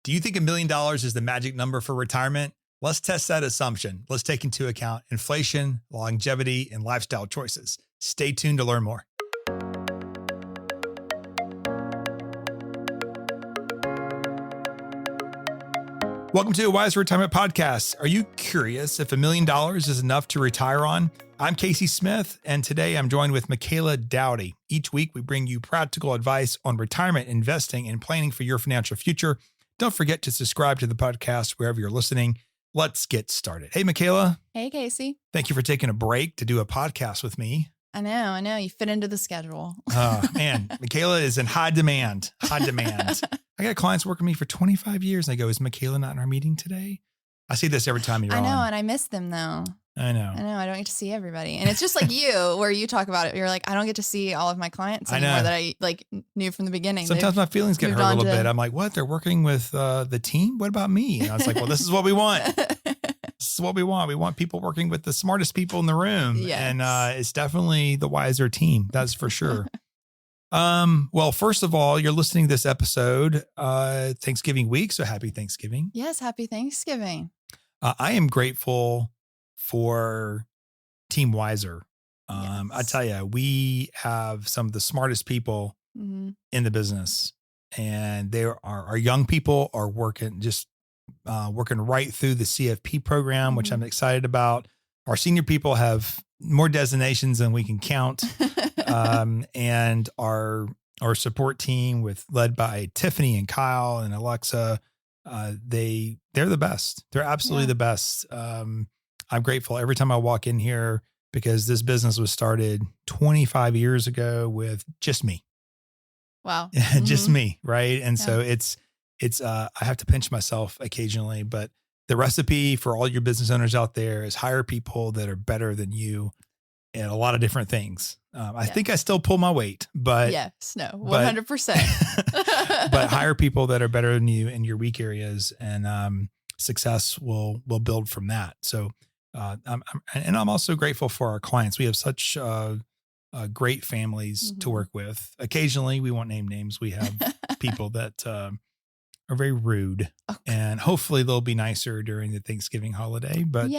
Do you think $1 million is the magic number for retirement? Let's test that assumption. Let's take into account inflation, longevity, and lifestyle choices. Stay tuned to learn more. Welcome to a Wiser Retirement Podcast. Are you curious if $1 million is enough to retire on? I'm Casey Smith, and today I'm joined with Michaela Dowdy. Each week, we bring you practical advice on retirement, investing, and planning for your financial future. Don't forget to subscribe to the podcast wherever you're listening. Let's get started. Hey, Michaela. Hey, Casey. Thank you for taking a break to do a podcast with me. I know. You fit into the schedule. Man, Michaela is in high demand. I got clients working with me for 25 years. And they go, is Michaela not in our meeting today? I see this every time you're on. I know, and I miss them though. I know. I don't get to see everybody. And it's just like you, where you talk about it. You're like, I don't get to see all of my clients anymore that I knew from the beginning. Sometimes my feelings get hurt a little bit. I'm like, what? They're working with the team? What about me? And I was like, well, this is what we want. This is what we want. We want people working with the smartest people in the room. Yes. And it's definitely the wiser team. That's for sure. Well, first of all, you're listening to this episode, Thanksgiving week. So happy Thanksgiving. Yes. Happy Thanksgiving. I am grateful for Team Wiser. Yes. I tell you, we have some of the smartest people in the business, and our young people are working right through the CFP program, which I'm excited about. Our senior people have more designations than we can count. And our support team led by Tiffany and Kyle and Alexa, they're the best. They're absolutely the best. I'm grateful every time I walk in here because this business was started 25 years ago with just me. Wow. Just me. Right. And so it's I have to pinch myself occasionally, but the recipe for all your business owners out there is hire people that are better than you in a lot of different things. I think I still pull my weight, but 100%. But hire people that are better than you in your weak areas, and success will build from that. So, I'm also grateful for our clients. We have such great families to work with. Occasionally, we won't name names. We have people that are very rude, and hopefully they'll be nicer during the Thanksgiving holiday. But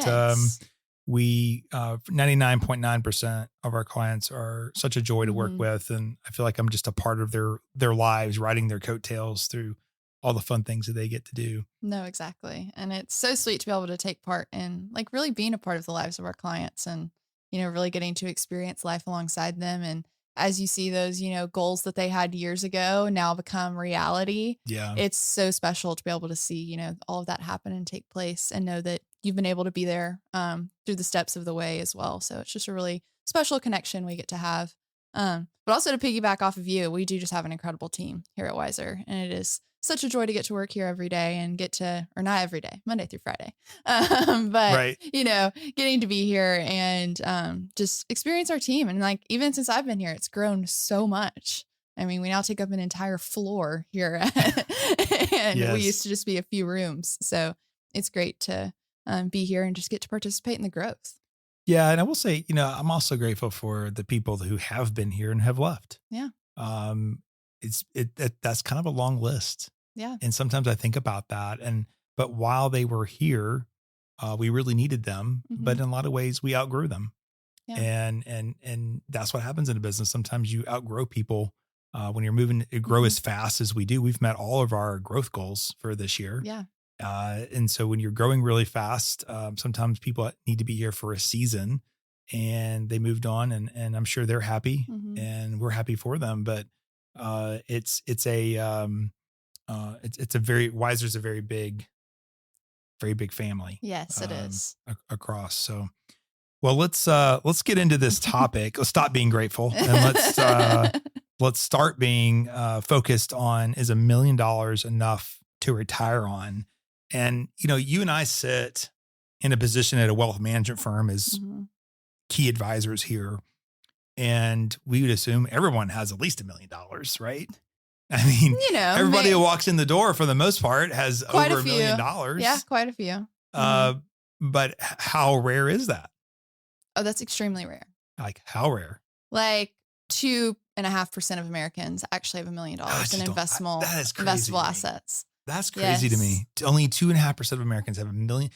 we 99.9% of our clients are such a joy to work with. And I feel like I'm just a part of their lives, riding their coattails through all the fun things that they get to do. No, exactly. And it's so sweet to be able to take part in really being a part of the lives of our clients and, really getting to experience life alongside them. And as you see those, goals that they had years ago now become reality. Yeah. It's so special to be able to see, all of that happen and take place and know that you've been able to be there through the steps of the way as well. So it's just a really special connection we get to have. But also to piggyback off of you, we do just have an incredible team here at Wiser. And it is such a joy to get to work here every day and or not every day, Monday through Friday. But, getting to be here and just experience our team. And even since I've been here, it's grown so much. I mean, we now take up an entire floor here and we used to just be a few rooms. So it's great to be here and just get to participate in the growth. Yeah. And I will say, I'm also grateful for the people who have been here and have left. Yeah. That's kind of a long list. Yeah. And sometimes I think about that. But while they were here, we really needed them, but in a lot of ways we outgrew them. Yeah. And that's what happens in a business. Sometimes you outgrow people when you're moving to grow as fast as we do. We've met all of our growth goals for this year. Yeah. And so when you're growing really fast, sometimes people need to be here for a season and they moved on and I'm sure they're happy and we're happy for them. But Wiser's a very big family. Yes, it is across. So, well, let's get into this topic. Let's stop being grateful and let's start being focused on, is $1 million enough to retire on? And, you and I sit in a position at a wealth management firm as key advisors here. And we would assume everyone has at least $1 million, right? I mean, everybody who walks in the door for the most part has quite over $1 million. Yeah, quite a few. But how rare is that? Oh, that's extremely rare. Like how rare? 2.5% of Americans actually have $1 million in investable assets. That's crazy to me. Only 2.5% of Americans have $1 million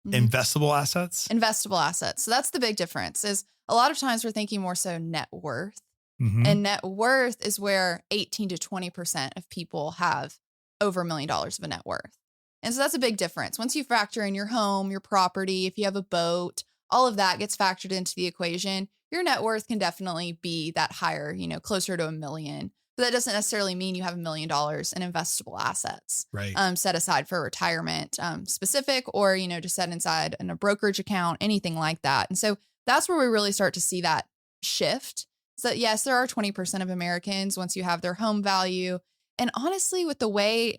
investable assets. Investable assets. So that's the big difference. Is a lot of times we're thinking more so net worth, and net worth is where 18 to 20% of people have over $1 million of a net worth. And so that's a big difference. Once you factor in your home, your property, if you have a boat, all of that gets factored into the equation. Your net worth can definitely be that higher, closer to $1 million. But that doesn't necessarily mean you have $1 million in investable assets, right? Set aside for retirement, specific, or, just set inside in a brokerage account, anything like that. And so that's where we really start to see that shift. So yes, there are 20% of Americans once you have their home value. And honestly, with the way,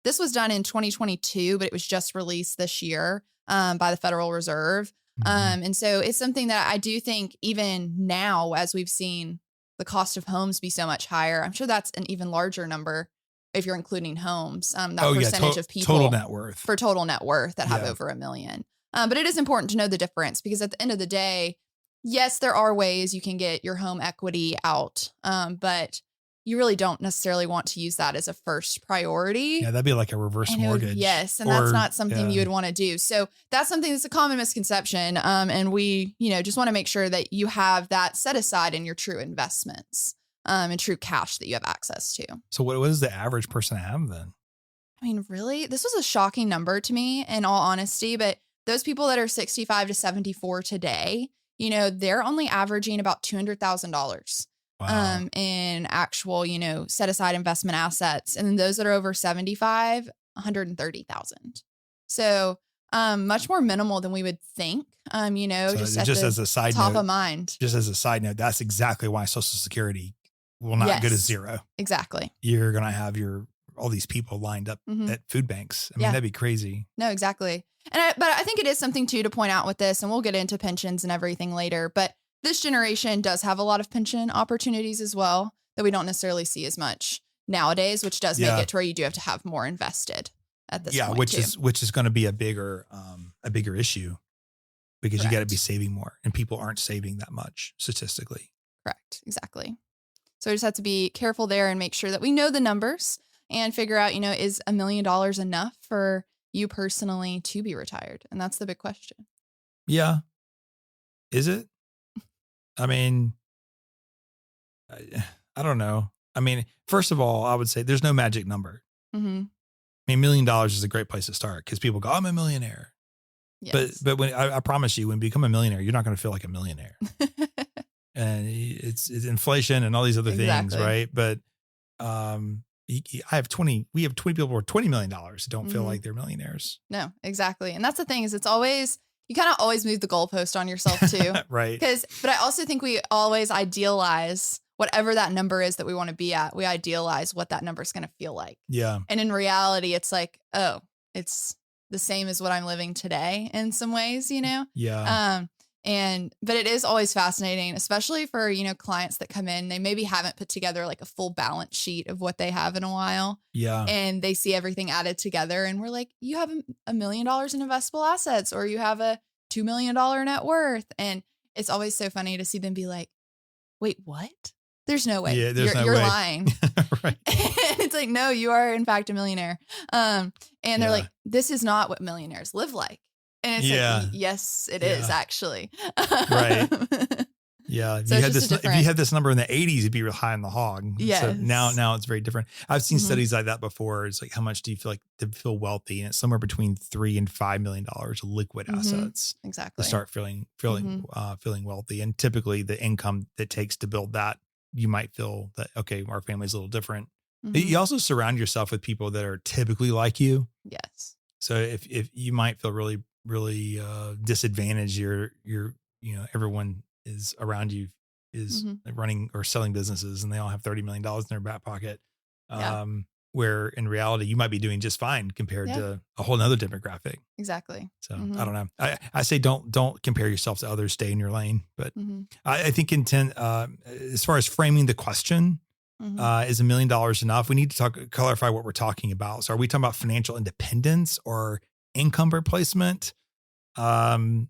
this was done in 2022, but it was just released this year by the Federal Reserve. And so it's something that I do think even now, as we've seen the cost of homes be so much higher, I'm sure that's an even larger number if you're including homes, that percentage of people total net worth that have over $1 million. But it is important to know the difference, because at the end of the day, yes, there are ways you can get your home equity out, but you really don't necessarily want to use that as a first priority. Yeah, that'd be like a reverse mortgage. Yes, and that's not something you would want to do. So that's something that's a common misconception. And we, just want to make sure that you have that set aside in your true investments, and true cash that you have access to. So what does the average person have then? Really, this was a shocking number to me, in all honesty, but those people that are 65 to 74 today, they're only averaging about $200,000. Wow. In actual, set aside investment assets. And then those that are over 75, 130,000. So, much more minimal than we would think, so just as a side top note, of mind. Just as a side note, that's exactly why Social Security will not go to zero. Exactly. You're going to have all these people lined up at food banks. That'd be crazy. No, exactly. But I think it is something too to point out with this, and we'll get into pensions and everything later, but this generation does have a lot of pension opportunities as well that we don't necessarily see as much nowadays, which does make it to where you do have to have more invested at this point. Which is going to be a bigger issue, because you got to be saving more, and people aren't saving that much statistically. Correct. Exactly. So we just have to be careful there and make sure that we know the numbers and figure out, is $1 million enough for you personally to be retired? And that's the big question. Yeah. Is it? I don't know. First of all, I would say there's no magic number. $1 million is a great place to start, because people go, I'm a millionaire. Yes. But when I promise you, when you become a millionaire, you're not going to feel like a millionaire. And it's inflation and all these other things, right? But we have 20 people who are $20 million who don't feel like they're millionaires. No, exactly. And that's the thing, is it's always, you kind of always move the goalpost on yourself too. Right. But I also think we always idealize whatever that number is that we want to be at. We idealize what that number is going to feel like. Yeah. And in reality, it's like, oh, it's the same as what I'm living today in some ways, Yeah. But it is always fascinating, especially for, clients that come in, they maybe haven't put together like a full balance sheet of what they have in a while. Yeah. And they see everything added together, and we're like, you have $1 million in investable assets, or you have a $2 million net worth. And it's always so funny to see them be like, wait, what? There's no way. Yeah, you're lying. Right. It's like, no, you are in fact a millionaire. And they're like, this is not what millionaires live like. And it's like, yes, it is actually. Right. Yeah. If you had this number in the 80s, it'd be real high in the hog. Yes. So now it's very different. I've seen studies like that before. It's like, how much do you feel like to feel wealthy? And it's somewhere between $3 and $5 million of liquid assets. Exactly. To start feeling wealthy. And typically the income that takes to build that, you might feel that, okay, our family's a little different. You also surround yourself with people that are typically like you. Yes. So if you might feel really disadvantaged, everyone is around you is running or selling businesses, and they all have $30 million in their back pocket. Where in reality you might be doing just fine compared to a whole nother demographic. Exactly. So I don't know. I say don't compare yourself to others, stay in your lane. But I think as far as framing the question, is $1 million enough? We need to clarify what we're talking about. So are we talking about financial independence or income replacement? We're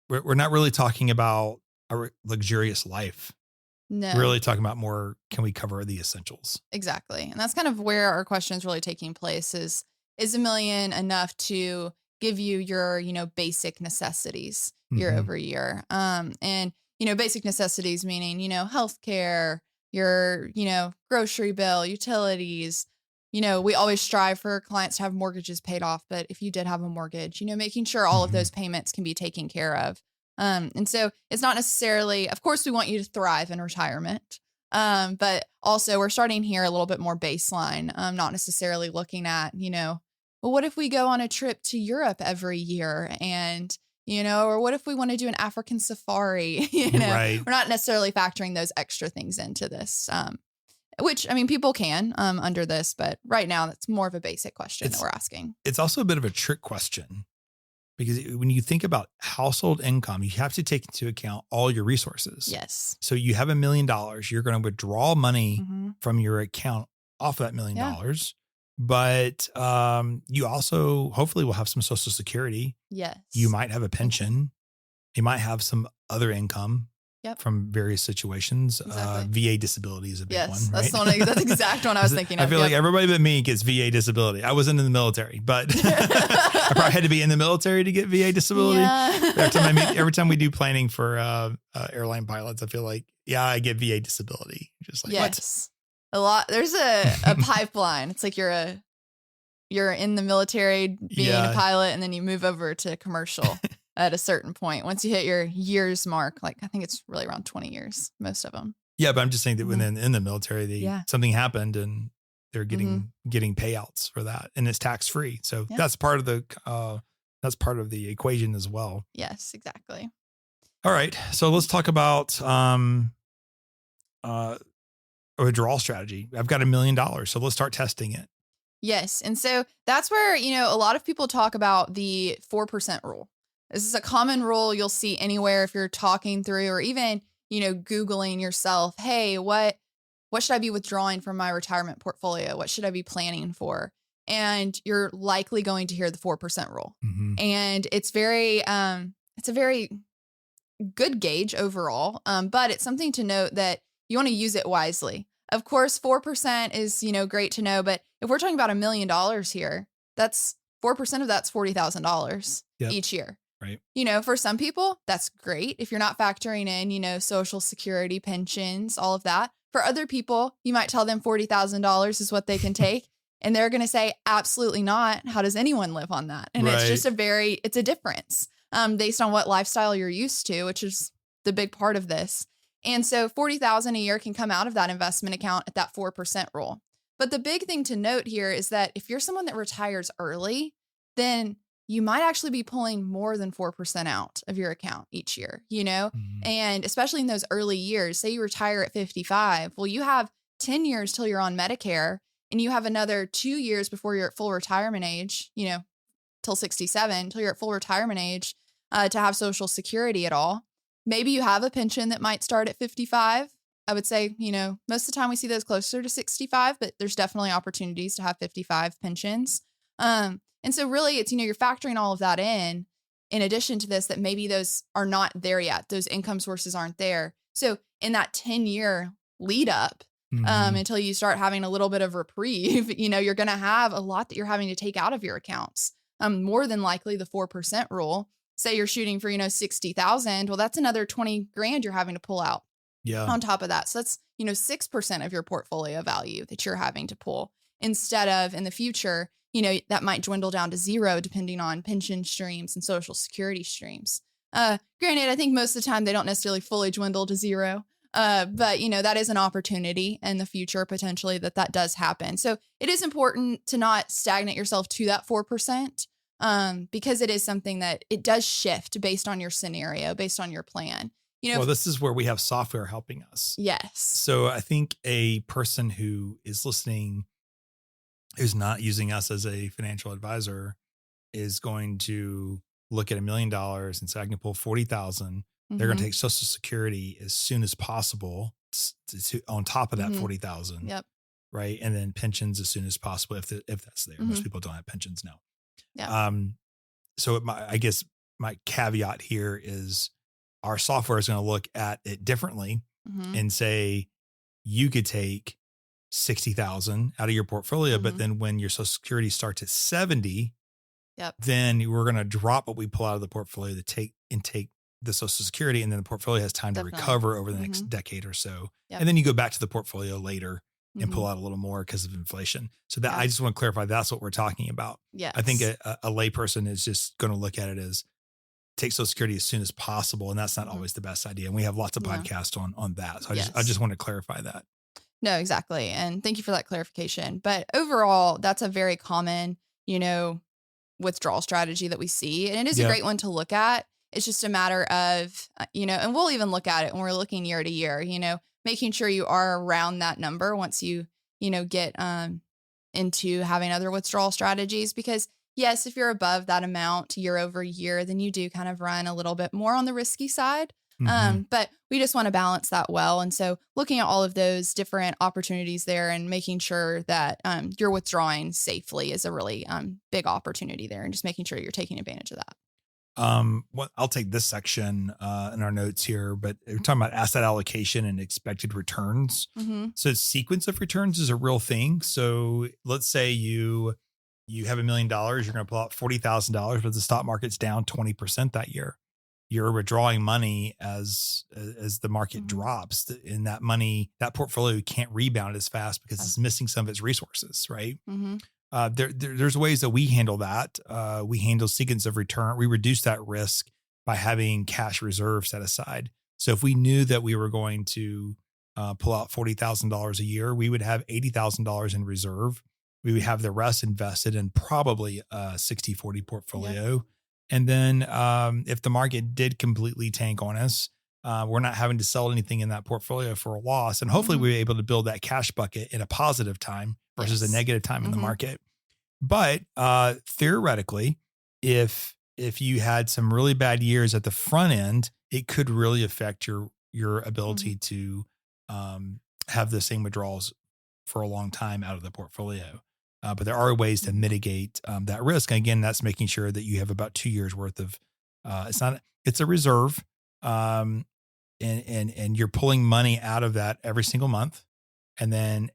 not really talking about a luxurious life. No. We're really talking about more, can we cover the essentials? Exactly. And that's kind of where our question is really taking place is, is $1 million enough to give you your, basic necessities year over year? And, basic necessities meaning, healthcare, your, grocery bill, utilities. We always strive for clients to have mortgages paid off, but if you did have a mortgage, making sure all of those payments can be taken care of. And so it's not necessarily, of course, we want you to thrive in retirement. But also we're starting here a little bit more baseline, not necessarily looking at, well, what if we go on a trip to Europe every year and, or what if we want to do an African safari? Right. We're not necessarily factoring those extra things into this, which, I mean, people can under this, but right now that's more of a basic question that we're asking. It's also a bit of a trick question because when you think about household income, you have to take into account all your resources. Yes. So you have $1 million, you're going to withdraw money from your account off of that $1 million. But you also hopefully will have some Social Security. Yes. You might have a pension. You might have some other income from various situations. Exactly. VA disability is a big one. Right? That's the one. That's the exact one I was thinking of. I feel like everybody but me gets VA disability. I wasn't in the military, but I probably had to be in the military to get VA disability. Yeah. Every time we do planning for airline pilots, I feel like, I get VA disability. Just like, what? A lot. There's a pipeline. It's like you're in the military being a pilot, and then you move over to commercial at a certain point. Once you hit your years mark, like I think it's really around 20 years, most of them. Yeah, but I'm just saying that when in the military, something happened and they're getting payouts for that, and it's tax free. So that's part of the equation as well. Yes, exactly. All right, so let's talk about a withdrawal strategy. I've got $1 million, so let's start testing it. Yes. And so that's where, a lot of people talk about the 4% rule. This is a common rule you'll see anywhere if you're talking through or even, Googling yourself, hey, what should I be withdrawing from my retirement portfolio? What should I be planning for? And you're likely going to hear the 4% rule. Mm-hmm. And it's a very good gauge overall. But it's something to note that you want to use it wisely. Of course, 4% is, great to know, but if we're talking about $1 million here, that's 4% of that's $40,000 each year. Right. For some people, that's great. If you're not factoring in, Social Security, pensions, all of that. For other people, you might tell them $40,000 is what they can take. And they're going to say, absolutely not. How does anyone live on that? And it's just it's a difference based on what lifestyle you're used to, which is the big part of this. And so $40,000 a year can come out of that investment account at that 4% rule. But the big thing to note here is that if you're someone that retires early, then you might actually be pulling more than 4% out of your account each year, and especially in those early years, say you retire at 55. Well, you have 10 years till you're on Medicare, and you have another 2 years before you're at full retirement age, till 67, till you're at full retirement age to have Social Security at all. Maybe you have a pension that might start at 55. I would say, most of the time we see those closer to 65, but there's definitely opportunities to have 55 pensions. And so really it's, you're factoring all of that in addition to this, that maybe those are not there yet. Those income sources aren't there. So in that 10-year lead up until you start having a little bit of reprieve, you're going to have a lot that you're having to take out of your accounts. More than likely the 4% rule. Say you're shooting for, 60,000. Well, that's another 20 grand you're having to pull out on top of that. So that's, 6% of your portfolio value that you're having to pull instead of in the future, that might dwindle down to zero depending on pension streams and Social Security streams. Granted, I think most of the time they don't necessarily fully dwindle to zero. But, that is an opportunity in the future potentially that does happen. So it is important to not stagnate yourself to that 4%. Because it is something that it does shift based on your scenario, based on your plan. Well, this is where we have software helping us. Yes. So I think a person who is listening, who's not using us as a financial advisor, is going to look at $1 million and say, I can pull 40,000. They're going to take Social Security as soon as possible on top of that 40,000. Yep. Right. And then pensions as soon as possible. If that's there, most people don't have pensions now. Yeah. So I guess my caveat here is our software is going to look at it differently and say, you could take 60,000 out of your portfolio. But then when your Social Security starts at 70, then we're going to drop what we pull out of the portfolio to take the Social Security, and then the portfolio has time to recover over the next decade or so. And then you go back to the portfolio later and pull out a little more because of inflation. So that I just want to clarify, that's what we're talking about. I think a layperson is just going to look at it as take Social Security as soon as possible. And that's not always the best idea. And we have lots of podcasts on that. So I just want to clarify that. No, exactly. And thank you for that clarification. But overall, that's a very common, withdrawal strategy that we see. And it is a great one to look at. It's just a matter of, and we'll even look at it when we're looking year to year, making sure you are around that number once you, get into having other withdrawal strategies. Because yes, if you're above that amount year over year, then you do kind of run a little bit more on the risky side. But we just want to balance that well. And so looking at all of those different opportunities there and making sure that you're withdrawing safely is a really big opportunity there, and just making sure you're taking advantage of that. I'll take this section in our notes here, but we're talking about asset allocation and expected returns. So sequence of returns is a real thing. So let's say you have $1 million, you're going to pull out $40,000, but the stock market's down 20% that year. You're withdrawing money as the market drops, and that money, that portfolio can't rebound as fast because it's missing some of its resources, right? There's ways that we handle that. We handle sequence of return. We reduce that risk by having cash reserves set aside. So if we knew that we were going to pull out $40,000 a year, we would have $80,000 in reserve. We would have the rest invested in probably a 60-40 portfolio. And then if the market did completely tank on us, we're not having to sell anything in that portfolio for a loss. And hopefully we're able to build that cash bucket in a positive time versus a negative time in the market. But theoretically, if you had some really bad years at the front end, it could really affect your ability to have the same withdrawals for a long time out of the portfolio. But there are ways to mitigate that risk. And again, that's making sure that you have about 2 years worth of, it's a reserve. And you're pulling money out of that every single month. And then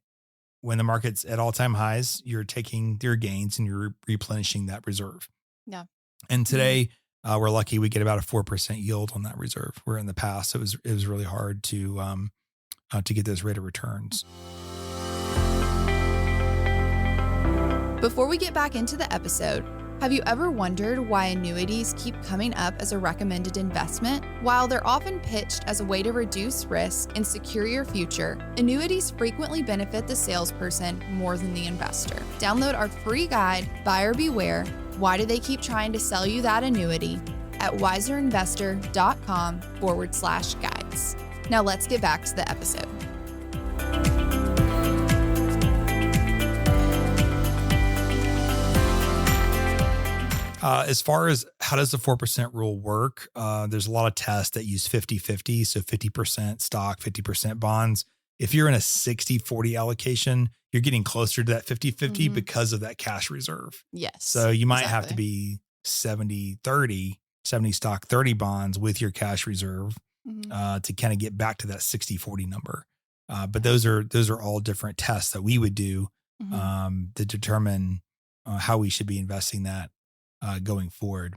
when the market's at all-time highs, you're taking your gains and you're replenishing that reserve. Yeah. And today we're lucky we get about a 4% yield on that reserve. Where in the past it was really hard to get those rate of returns. Before we get back into the episode, have you ever wondered why annuities keep coming up as a recommended investment? While they're often pitched as a way to reduce risk and secure your future, annuities frequently benefit the salesperson more than the investor. Download our free guide, Buyer Beware, Why Do They Keep Trying to Sell You That Annuity, at wiserinvestor.com/guides. Now let's get back to the episode. As far as how does the 4% rule work, there's a lot of tests that use 50-50. So 50% stock, 50% bonds. If you're in a 60-40 allocation, you're getting closer to that 50-50 because of that cash reserve. Yes. So you might have to be 70-30, 70 stock, 30 bonds with your cash reserve to kind of get back to that 60-40 number. But those are all different tests that we would do to determine how we should be investing that going forward.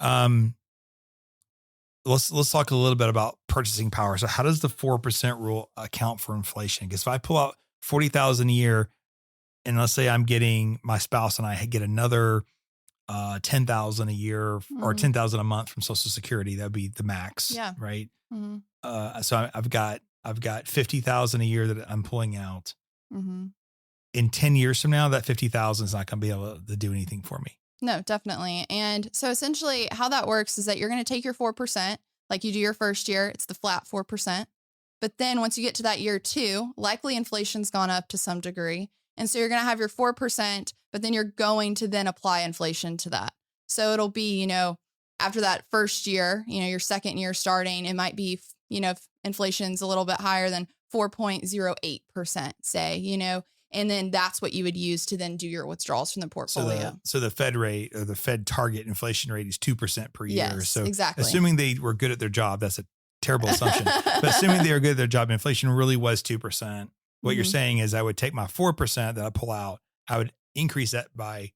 Let's talk a little bit about purchasing power. So how does the 4% rule account for inflation? Because if I pull out $40,000 a year, and let's say I'm getting my spouse and I get another $10,000 a year or $10,000 a month from Social Security, that'd be the max, right? So I've got $50,000 a year that I'm pulling out. In 10 years from now, that $50,000 is not going to be able to do anything for me. No, definitely. And so essentially how that works is that you're going to take your 4%, like you do your first year, it's the flat 4%. But then once you get to that year 2, likely inflation's gone up to some degree. And so you're going to have your 4%, but then you're going to then apply inflation to that. So it'll be, after that first year, your second year starting, it might be, if inflation's a little bit higher than 4.08%, say, and then that's what you would use to then do your withdrawals from the portfolio. So the Fed rate or the Fed target inflation rate is 2% per year. Yes, so exactly. Assuming they were good at their job, that's a terrible assumption. But assuming they were good at their job, inflation really was 2%. What you're saying is I would take my 4% that I pull out, I would increase that by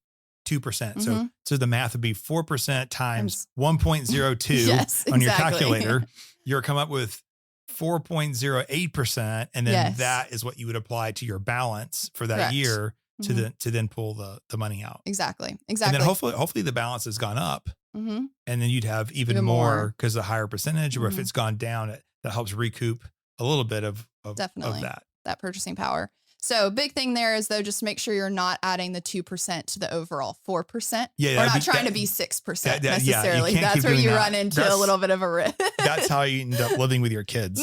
2%. So the math would be 4% times 1.02 yes, on your calculator. You're come up with 4.08%. And then that is what you would apply to your balance for that Correct. year to then pull the money out. Exactly. And then hopefully the balance has gone up, and then you'd have even more because the higher percentage, or if it's gone down, that helps recoup a little bit of definitely that purchasing power. So big thing there is though, just make sure you're not adding the 2% to the overall 4%. Yeah, we're not trying to be 6% necessarily. That's where you run into a little bit of a risk. That's how you end up living with your kids.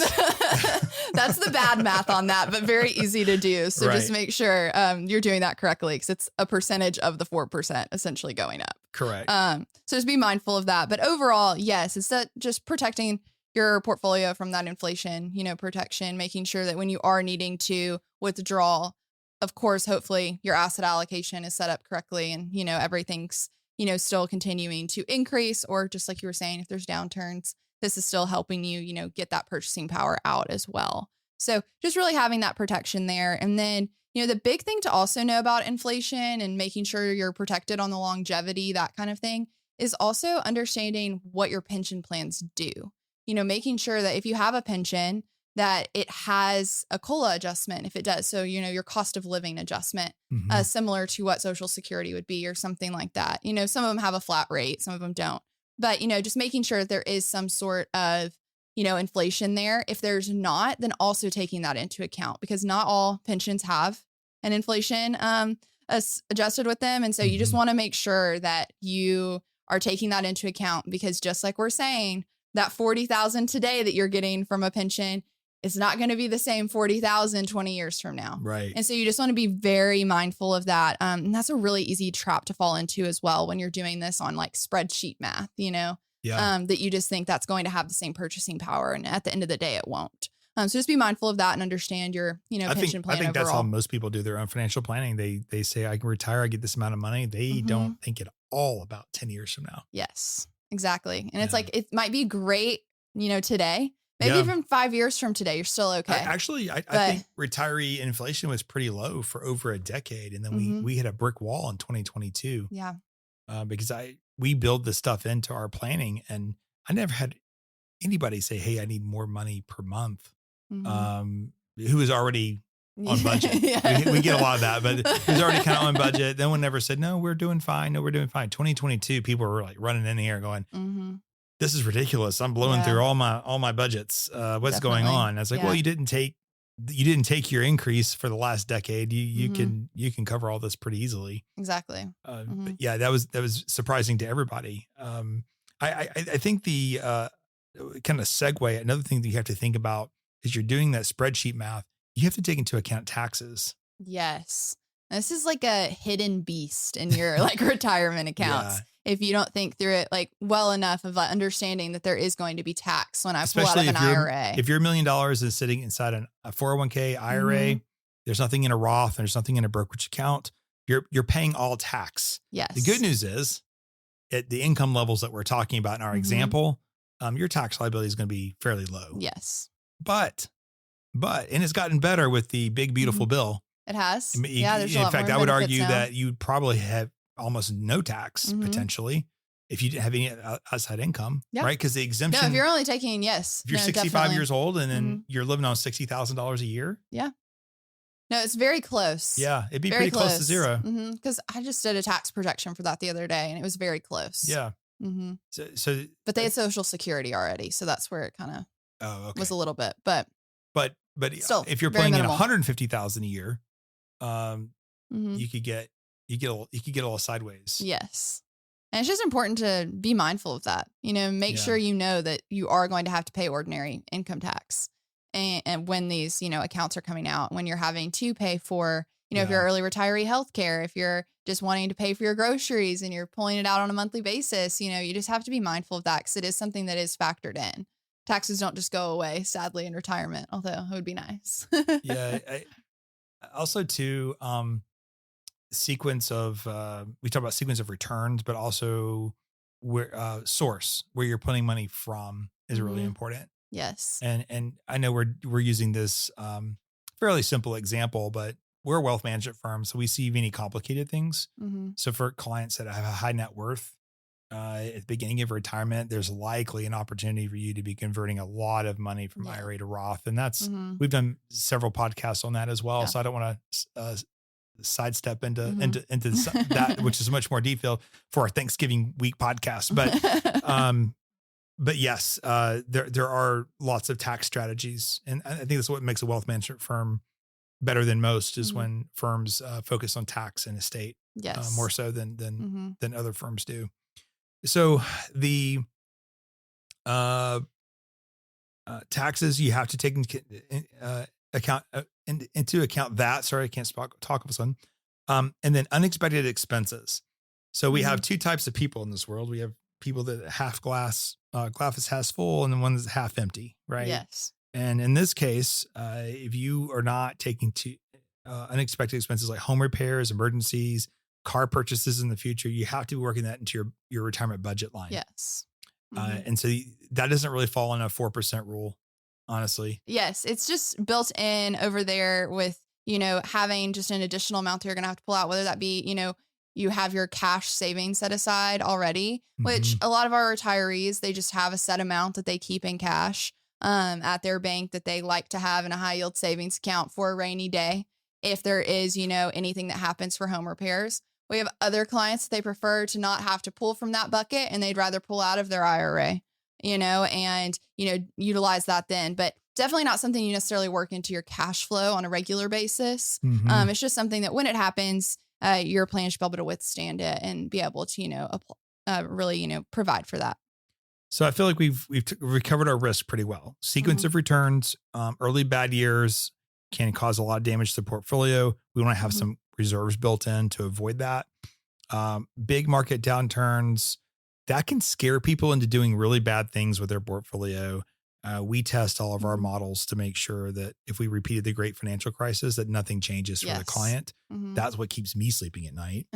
That's the bad math on that, but very easy to do. So just make sure you're doing that correctly, because it's a percentage of the 4% essentially going up. Correct. So just be mindful of that. But overall, yes, it's that just protecting your portfolio from that inflation, protection, making sure that when you are needing to withdraw, of course, hopefully your asset allocation is set up correctly and, everything's, still continuing to increase, or just like you were saying, if there's downturns, this is still helping you, get that purchasing power out as well. So just really having that protection there. And then, the big thing to also know about inflation and making sure you're protected on the longevity, that kind of thing, is also understanding what your pension plans do. Making sure that if you have a pension, that it has a COLA adjustment if it does. So, your cost of living adjustment, similar to what Social Security would be or something like that. Some of them have a flat rate, some of them don't. But, just making sure that there is some sort of, inflation there. If there's not, then also taking that into account, because not all pensions have an inflation adjusted with them. And so you just want to make sure that you are taking that into account, because just like we're saying, that $40,000 today that you're getting from a pension is not going to be the same $40,000 20 years from now. Right. And so you just want to be very mindful of that. And that's a really easy trap to fall into as well when you're doing this on like spreadsheet math, that you just think that's going to have the same purchasing power. And at the end of the day, it won't. So just be mindful of that and understand your, pension plan. I think overall. that's how most people do their own financial planning. They say, I can retire, I get this amount of money. They don't think at all about 10 years from now. Yes, exactly. And it's like, it might be great, today, maybe even 5 years from today, you're still okay. I think retiree inflation was pretty low for over a decade. And then we hit a brick wall in 2022. Yeah. Because we build this stuff into our planning, and I never had anybody say, hey, I need more money per month. Who was already on budget. We get a lot of that, but who's already kind of on budget. Then one never said, no, we're doing fine. No, we're doing fine. 2022, people were like running in the air going, this is ridiculous. I'm blowing through all my budgets. What's going on? I was like, well, you didn't take your increase for the last decade. You can cover all this pretty easily. Exactly. But yeah, that was surprising to everybody. I think the kind of segue, another thing that you have to think about is you're doing that spreadsheet math. You have to take into account taxes. Yes. This is like a hidden beast in your like retirement accounts. If you don't think through it like well enough of understanding that there is going to be tax when I pull out of an IRA. If your $1 million is sitting inside a 401k IRA, there's nothing in a Roth, there's nothing in a brokerage account, you're paying all tax. Yes. The good news is at the income levels that we're talking about in our example, your tax liability is going to be fairly low. Yes. But, and it's gotten better with the big, beautiful bill. It has. In fact, I would argue that you'd probably have almost no tax potentially if you didn't have any outside income, right? Because the exemption. No, if you're only taking, if you're 65 years old and then you're living on $60,000 a year. Yeah. No, it's very close. Yeah. It'd be very pretty close to zero. Because I just did a tax projection for that the other day and it was very close. Yeah. But they had Social Security already. So that's where it kind of was a little bit, but still, if you're putting in $150,000 a year, you could get a little sideways. Yes. And it's just important to be mindful of that, make sure that you are going to have to pay ordinary income tax. And when these, accounts are coming out, when you're having to pay for, if you're early retiree healthcare, if you're just wanting to pay for your groceries and you're pulling it out on a monthly basis, you just have to be mindful of that because it is something that is factored in. Taxes don't just go away, sadly, in retirement, although it would be nice. Also too, sequence of, we talk about sequence of returns, but also where, source, where you're putting money from is really important. Yes. And I know we're using this, fairly simple example, but we're a wealth management firm, so we see many complicated things. Mm-hmm. So for clients that have a high net worth, at the beginning of retirement, there's likely an opportunity for you to be converting a lot of money from IRA to Roth. And that's, we've done several podcasts on that as well. Yeah. So I don't want to sidestep into that, which is much more detailed for our Thanksgiving week podcast. But yes, there are lots of tax strategies. And I think that's what makes a wealth management firm better than most is when firms focus on tax and estate more so than other firms do. So the taxes you have to take into account that. Sorry, I can't talk of a sudden. And then unexpected expenses. So we have two types of people in this world. We have people that glass is half full, and then one that's half empty, right? Yes. And in this case, if you are not taking unexpected expenses like home repairs, emergencies, car purchases in the future, you have to be working that into your retirement budget line. Yes. And so that doesn't really fall in a 4% rule, honestly. Yes. It's just built in over there with, having just an additional amount that you're going to have to pull out, whether that be, you have your cash savings set aside already, which a lot of our retirees, they just have a set amount that they keep in cash at their bank that they like to have in a high yield savings account for a rainy day. If there is, anything that happens for home repairs. We have other clients, they prefer to not have to pull from that bucket and they'd rather pull out of their IRA, and, utilize that then. But definitely not something you necessarily work into your cash flow on a regular basis. It's just something that when it happens, your plan should be able to withstand it and be able to, really, provide for that. So I feel like we've recovered our risk pretty well. Sequence of returns, early bad years can cause a lot of damage to the portfolio. We want to have some reserves built in to avoid that. Big market downturns, that can scare people into doing really bad things with their portfolio. We test all of our models to make sure that if we repeated the great financial crisis, that nothing changes for the client. That's what keeps me sleeping at night.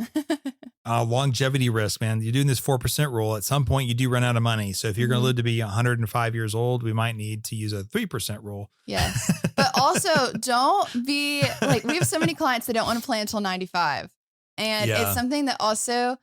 Longevity risk, man. You're doing this 4% rule. At some point, you do run out of money. So if you're going to live to be 105 years old, we might need to use a 3% rule. Yes. But also don't be like, we have so many clients that don't want to plan until 95. And it's something that also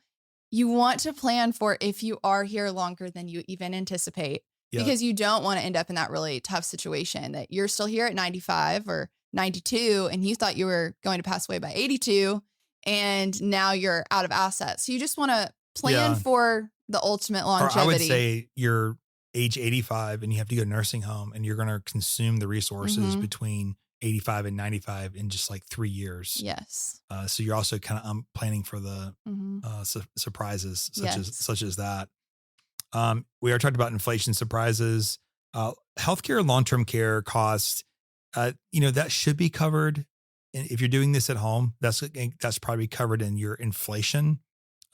you want to plan for if you are here longer than you even anticipate. Because you don't want to end up in that really tough situation that you're still here at 95 or 92 and you thought you were going to pass away by 82 and now you're out of assets. So you just want to plan for the ultimate longevity. Or I would say you're age 85 and you have to go to nursing home and you're going to consume the resources between 85 and 95 in just like 3 years. Yes. So you're also kind of planning for the surprises such as that. We are talking about inflation surprises, healthcare and long-term care costs. That should be covered. And if you're doing this at home, that's probably covered in your inflation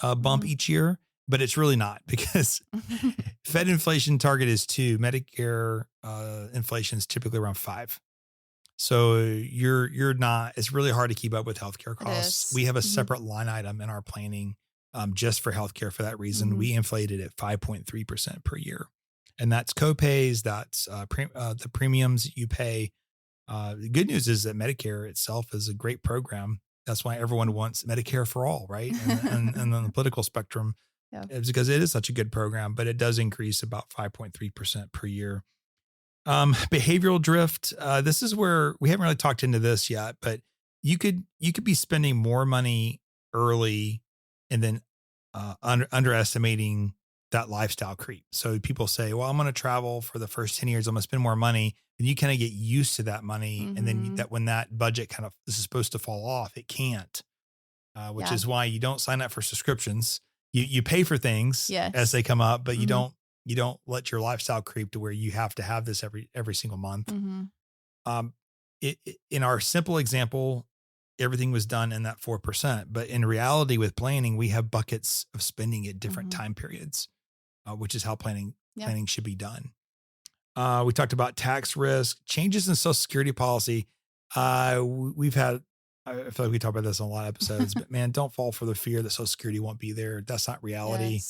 bump each year, but it's really not because Fed inflation target is 2. Medicare inflation is typically around 5. So you're not. It's really hard to keep up with healthcare costs. We have a separate line item in our planning. Just for healthcare for that reason, we inflated at 5.3% per year. And that's copays, that's the premiums you pay. The good news is that Medicare itself is a great program. That's why everyone wants Medicare for all, right? And on the political spectrum, it's because it is such a good program, but it does increase about 5.3% per year. Behavioral drift. This is where we haven't really talked into this yet, but you could be spending more money early and then underestimating that lifestyle creep. So people say, well, I'm going to travel for the first 10 years. I'm going to spend more money. And you kind of get used to that money. And then when that budget this is supposed to fall off, it can't, which is why you don't sign up for subscriptions. You pay for things as they come up, but you don't let your lifestyle creep to where you have to have this every single month. In our simple example, everything was done in that 4%. But in reality, with planning, we have buckets of spending at different time periods, which is how planning should be done. We talked about tax risk, changes in Social Security policy. We've had, I feel like we talk about this on a lot of episodes, but man, don't fall for the fear that Social Security won't be there. That's not reality.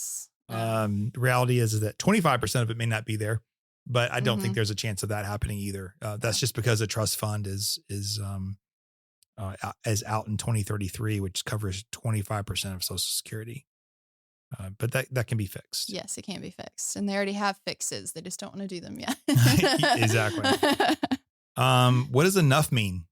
Reality is that 25% of it may not be there. but I don't think Mhm. there's a chance of that happening either. That's just because the trust fund is out in 2033, which covers 25% of Social Security. But that can be fixed. Yes, it can be fixed. And they already have fixes. They just don't want to do them yet. Exactly. What does enough mean?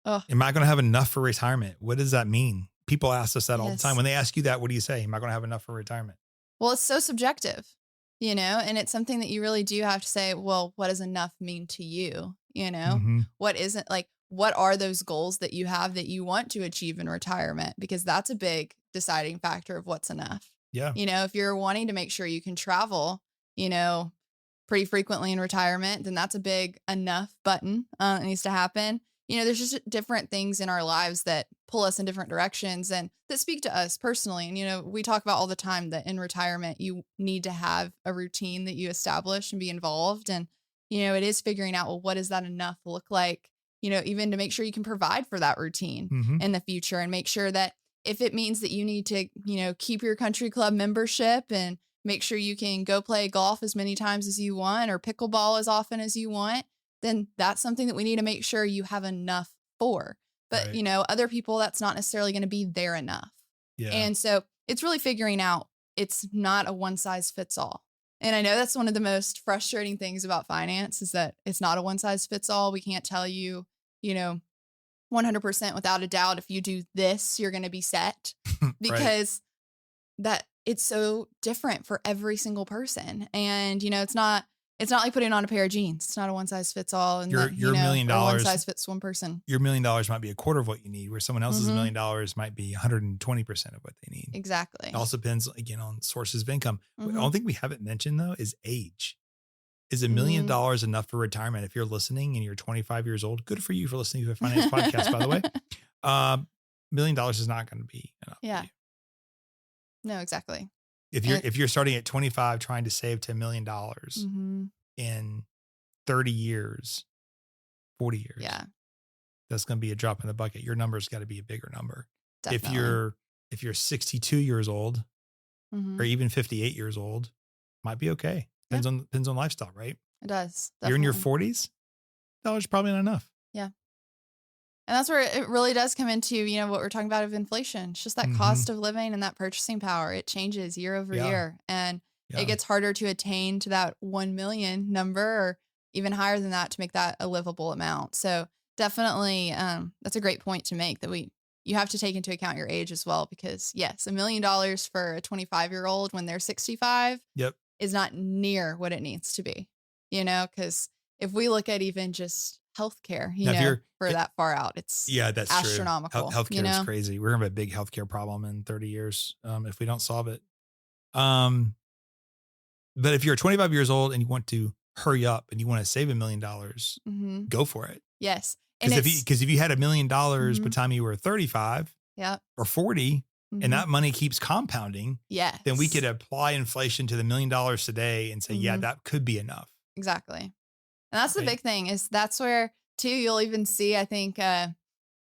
Oh, Am I going to have enough for retirement? What does that mean? People ask us that all the time. yes. When they ask you that, what do you say? Am I going to have enough for retirement? Well, it's so subjective, and it's something that you really do have to say, well, what does enough mean to you? Mm-hmm. What isn't like, what are those goals that you have that you want to achieve in retirement? Because that's a big deciding factor of what's enough. Yeah. If you're wanting to make sure you can travel, pretty frequently in retirement, then that's a big enough button that needs to happen. There's just different things in our lives that pull us in different directions and that speak to us personally. And, we talk about all the time that in retirement, you need to have a routine that you establish and be involved. And, it is figuring out, well, what does that enough look like, even to make sure you can provide for that routine in the future and make sure that if it means that you need to, keep your country club membership and make sure you can go play golf as many times as you want or pickleball as often as you want, then that's something that we need to make sure you have enough for. But, Right. Other people, that's not necessarily going to be there enough. Yeah. And so it's really figuring out it's not a one size fits all. And I know that's one of the most frustrating things about finance is that it's not a one size fits all. We can't tell you, 100% without a doubt, if you do this, you're going to be set because that it's so different for every single person. And, it's not like putting on a pair of jeans. It's not a one size fits all. And Your $1 million, or one size fits one person. Your $1 million might be a quarter of what you need, where someone else's $1 Mhm. million might be 120% of what they need. Exactly. It also depends again on sources of income. Mhm. The only thing we haven't mentioned though is age. Is $1 million enough for retirement? If you're listening and you're 25 years old, good for you for listening to a finance podcast, by the way. $1 million is not going to be enough. Yeah. No, exactly. If you're starting at 25 trying to save $10 million Mhm. in 30 years, 40 years, Yeah, that's going to be a drop in the bucket. Your number's got to be a bigger number. definitely. If you're 62 years old Mhm. or even 58 years old, might be okay. Depends on lifestyle, right? It does. You're in your Definitely. 40s, dollars probably not enough. Yeah. And that's where it really does come into, what we're talking about of inflation. It's just that Mhm. cost of living and that purchasing power. It changes year over Yeah. year. And Yeah. it gets harder to attain to that 1 million number or even higher than that to make that a livable amount. So definitely, that's a great point to make that you have to take into account your age as well, because yes, $1 million for a 25-year-old when they're 65 Yep. is not near what it needs to be, because if we look at even just healthcare, Now, if you're- for that far out, it's Yeah, that's astronomical. true. Healthcare is crazy. We're gonna have a big healthcare problem in 30 years if we don't solve it. But if you're 25 years old and you want to hurry up and you want to save $1 million, Mhm. go for it. Yes. And Because if you had $1 million by Mhm. the time you were 35 yeah. or 40, Mhm. and that money keeps compounding, yes. then we could apply inflation to the $1 million today and say, yeah, Mhm. that could be enough. Exactly. And that's the Right. big thing is that's where too, you'll even see, I think,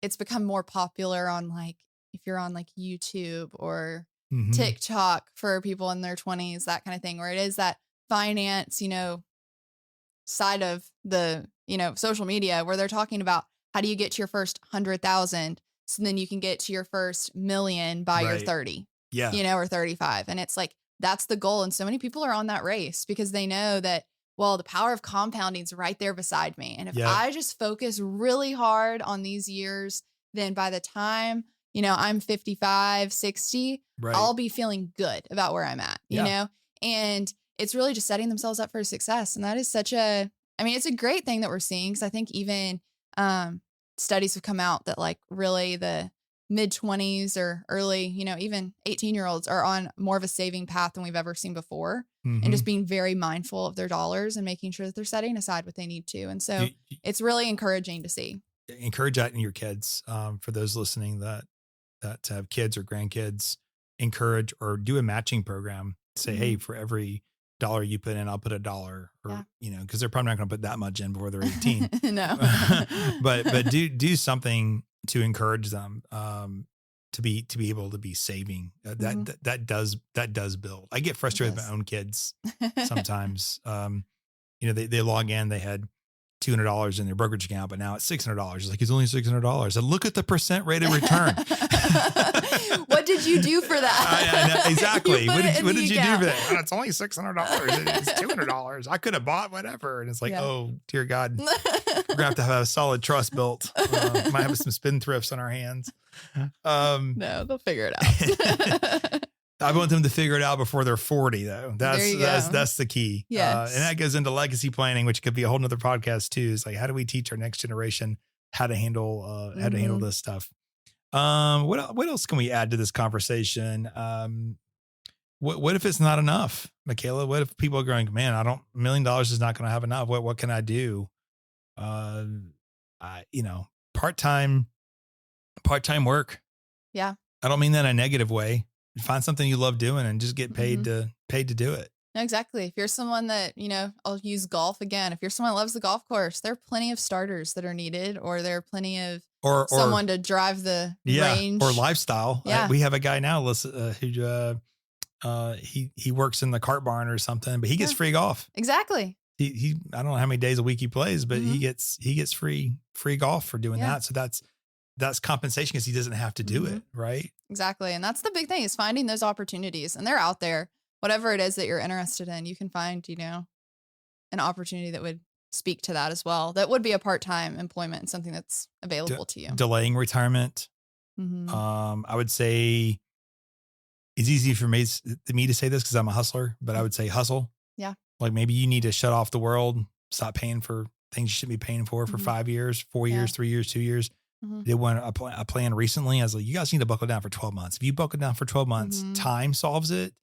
it's become more popular on if you're on YouTube or Mhm. TikTok for people in their 20s, that kind of thing, where it is that finance, side of the, social media where they're talking about how do you get to your first 100,000 so then you can get to your first million by your Right. 30, Yeah. or 35. And it's like, that's the goal. And so many people are on that race because they know that, well, the power of compounding is right there beside me. And if Yeah. I just focus really hard on these years, then by the time, I'm 55, 60, Right. I'll be feeling good about where I'm at, you Yeah. know? And it's really just setting themselves up for success. And that is it's a great thing that we're seeing. Cause I think even, studies have come out that really the mid 20s or early, even 18-year-olds are on more of a saving path than we've ever seen before. Mhm. And just being very mindful of their dollars and making sure that they're setting aside what they need to. And so it's really encouraging to see. Encourage that in your kids. For those listening that have kids or grandkids, encourage or do a matching program. Say, Mhm. hey, for every dollar you put in, I'll put $1, or because they're probably not going to put that much in before they're 18. No. but do something to encourage them. to be able to be saving. That does build. I get frustrated with my own kids sometimes. They log in, they had $200 in their brokerage account, but now it's $600. It's like, it's only $600. And look at the % rate of return. What did you do for that? I know, exactly. What did you do for that? Oh, it's only $600. It's $200. I could have bought whatever. And it's like, oh, dear God, we're going to have a solid trust built. Might have some spendthrifts on our hands. No, they'll figure it out. I want them to figure it out before they're 40, though. That's the key. Yes. And that goes into legacy planning, which could be a whole nother podcast too. Is like, how do we teach our next generation how to handle this stuff? What else can we add to this conversation? What if it's not enough, Michaela? What if people are going, man, $1 million is not going to have enough. What can I do? Part-time work. Yeah. I don't mean that in a negative way. Find something you love doing and just get paid to do it. No, exactly. If you're someone that, I'll use golf again. If you're someone that loves the golf course, there are plenty of starters that are needed, or there are plenty of someone to drive the range. Or lifestyle. Yeah. We have a guy now who he works in the cart barn or something, but he gets free golf. Exactly. He I don't know how many days a week he plays, but he gets free golf for doing that. So that's compensation because he doesn't have to do it, right? Exactly. And that's the big thing, is finding those opportunities. And they're out there. Whatever it is that you're interested in, you can find, an opportunity that would speak to that as well. That would be a part-time employment and something that's available to you. Delaying retirement. I would say it's easy for me to say this because I'm a hustler, but I would say hustle. Yeah. Like maybe you need to shut off the world, stop paying for things you shouldn't be paying for 5 years, 4 years, 3 years, 2 years. They went a plan recently. I was like, you guys need to buckle down for 12 months. If you buckle down for 12 months, time solves it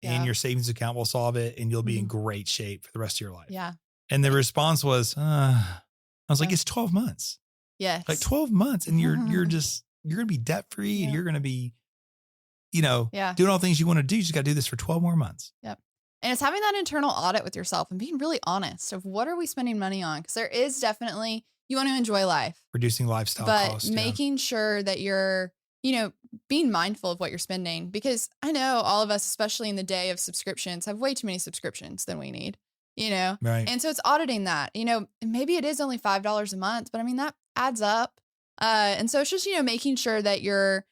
and your savings account will solve it and you'll be in great shape for the rest of your life. Yeah. And the response was, I was like, it's 12 months. Yes. Like 12 months. And you're going to be debt free and you're going to be, doing all the things you want to do. You just got to do this for 12 more months. Yep. And it's having that internal audit with yourself and being really honest of what are we spending money on? Because there is definitely, you want to enjoy life. Reducing lifestyle costs. But making sure that you're, being mindful of what you're spending. Because I know all of us, especially in the day of subscriptions, have way too many subscriptions than we need, Right. And so it's auditing that, maybe it is only $5 a month, but I mean, that adds up. And so it's just, making sure that you're,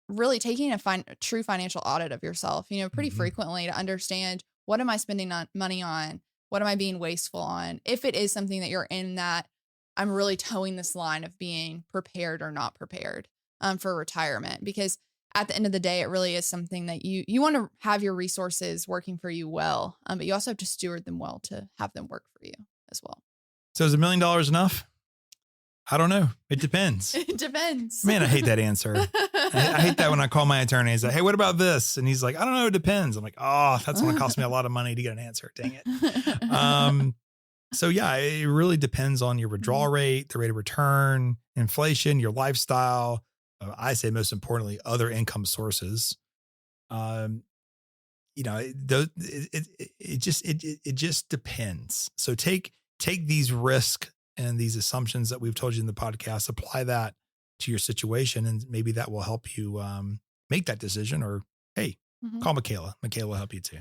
really taking a true financial audit of yourself, pretty frequently to understand, what am I spending money on? What am I being wasteful on? If it is something that you're in that I'm really towing this line of being prepared or not prepared for retirement, because at the end of the day, it really is something that you want to have your resources working for you well, but you also have to steward them well to have them work for you as well. So is $1 million enough? I don't know. It depends. It depends. Man, I hate that answer. I hate that when I call my attorney and say, hey, what about this? And he's like, I don't know. It depends. I'm like, oh, that's going to cost me a lot of money to get an answer. Dang it. So yeah, it really depends on your withdrawal rate, the rate of return, inflation, your lifestyle. I say most importantly, other income sources. It just depends. So take these risks and these assumptions that we've told you in the podcast, apply that to your situation, and maybe that will help you make that decision. Or hey, call Michaela. Michaela will help you too.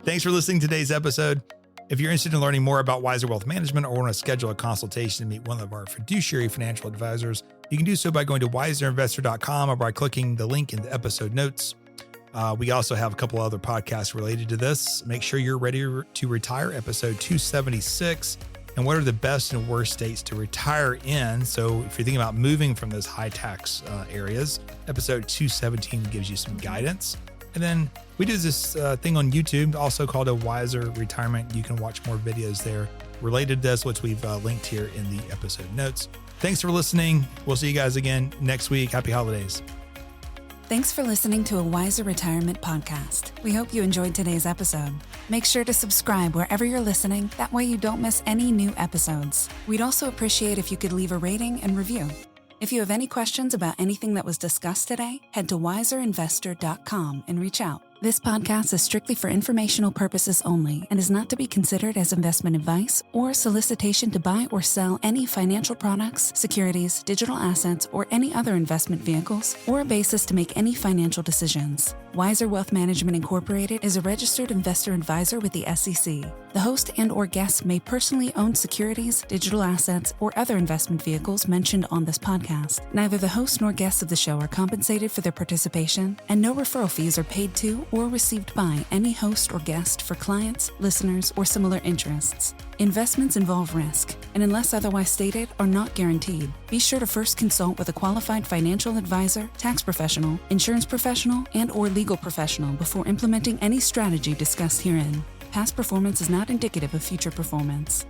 Thanks for listening to today's episode. If you're interested in learning more about Wiser Wealth Management or want to schedule a consultation to meet one of our fiduciary financial advisors, you can do so by going to wiserinvestor.com or by clicking the link in the episode notes. We also have a couple other podcasts related to this. Make sure you're ready to retire, episode 276. And what are the best and worst states to retire in? So if you're thinking about moving from those high tax areas, episode 217 gives you some guidance. And then we do this thing on YouTube, also called a Wiser Retirement. You can watch more videos there related to this, which we've linked here in the episode notes. Thanks for listening. We'll see you guys again next week. Happy holidays. Thanks for listening to a Wiser Retirement podcast. We hope you enjoyed today's episode. Make sure to subscribe wherever you're listening. That way you don't miss any new episodes. We'd also appreciate if you could leave a rating and review. If you have any questions about anything that was discussed today, head to wiserinvestor.com and reach out. This podcast is strictly for informational purposes only and is not to be considered as investment advice or solicitation to buy or sell any financial products, securities, digital assets, or any other investment vehicles, or a basis to make any financial decisions. Wiser Wealth Management Incorporated is a registered investor advisor with the SEC. The host and/or guests may personally own securities, digital assets, or other investment vehicles mentioned on this podcast. Neither the host nor guests of the show are compensated for their participation, and no referral fees are paid to or received by any host or guest for clients, listeners, or similar interests. Investments involve risk, and unless otherwise stated, are not guaranteed. Be sure to first consult with a qualified financial advisor, tax professional, insurance professional, and/or legal professional before implementing any strategy discussed herein. Past performance is not indicative of future performance.